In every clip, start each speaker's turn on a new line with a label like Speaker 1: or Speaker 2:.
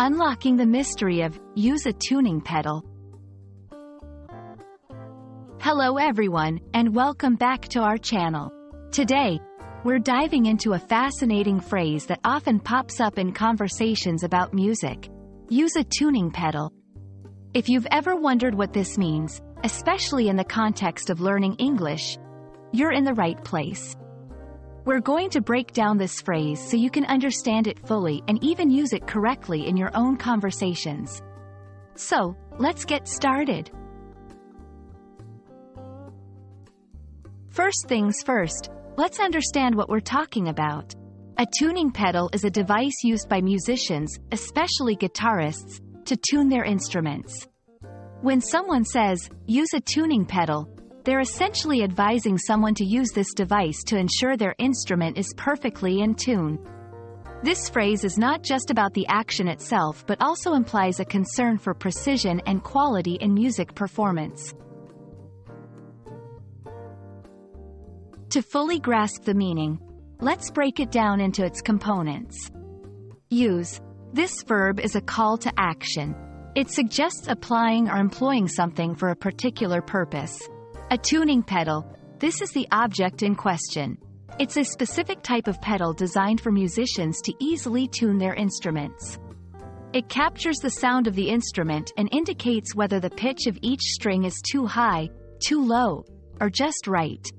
Speaker 1: Unlocking the mystery of use a tuning pedal. Hello everyone, and welcome back to our channel. Today, we're diving into a fascinating phrase that often pops up in conversations about music. Use a tuning pedal. If you've ever wondered what this means, especially in the context of learning English, you're in the right place. We're going to break down this phrase so you can understand it fully and even use it correctly in your own conversations. So, let's get started. First things first, let's understand what we're talking about. A tuning pedal is a device used by musicians, especially guitarists, to tune their instruments. When someone says, use a tuning pedal, they're essentially advising someone to use this device to ensure their instrument is perfectly in tune. This phrase is not just about the action itself but also implies a concern for precision and quality in music performance. To fully grasp the meaning, let's break it down into its components. Use. This verb is a call to action. It suggests applying or employing something for a particular purpose. A tuning pedal. This is the object in question. It's a specific type of pedal designed for musicians to easily tune their instruments. It captures the sound of the instrument and indicates whether the pitch of each string is too high, too low, or just right.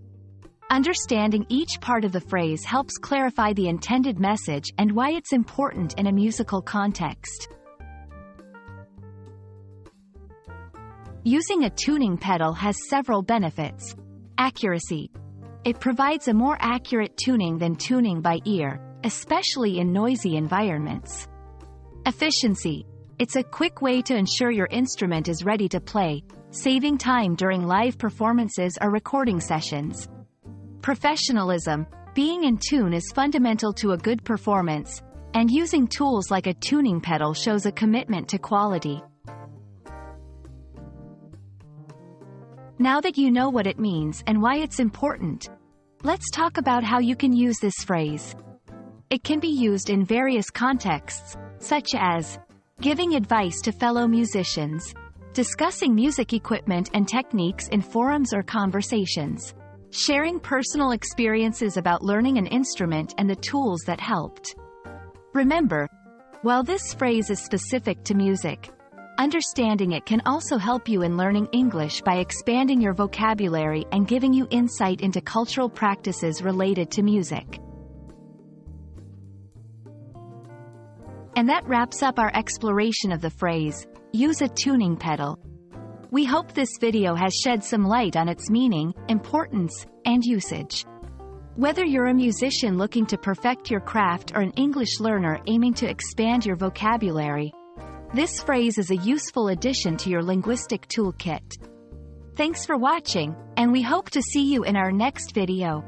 Speaker 1: Understanding each part of the phrase helps clarify the intended message and why it's important in a musical context. Using a tuning pedal has several benefits. Accuracy. It provides a more accurate tuning than tuning by ear, especially in noisy environments. Efficiency. It's a quick way to ensure your instrument is ready to play, saving time during live performances or recording sessions. Professionalism. Being in tune is fundamental to a good performance, and using tools like a tuning pedal shows a commitment to quality. Now that you know what it means and why it's important, let's talk about how you can use this phrase. It can be used in various contexts, such as giving advice to fellow musicians, discussing music equipment and techniques in forums or conversations, sharing personal experiences about learning an instrument and the tools that helped. Remember, while this phrase is specific to music, understanding it can also help you in learning English by expanding your vocabulary and giving you insight into cultural practices related to music. And that wraps up our exploration of the phrase, use a tuning pedal. We hope this video has shed some light on its meaning, importance, and usage. Whether you're a musician looking to perfect your craft or an English learner aiming to expand your vocabulary, this phrase is a useful addition to your linguistic toolkit. Thanks for watching, and we hope to see you in our next video.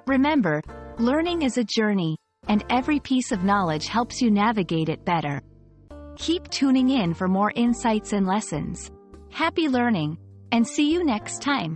Speaker 1: Remember, learning is a journey, and every piece of knowledge helps you navigate it better. Keep tuning in for more insights and lessons. Happy learning, and see you next time.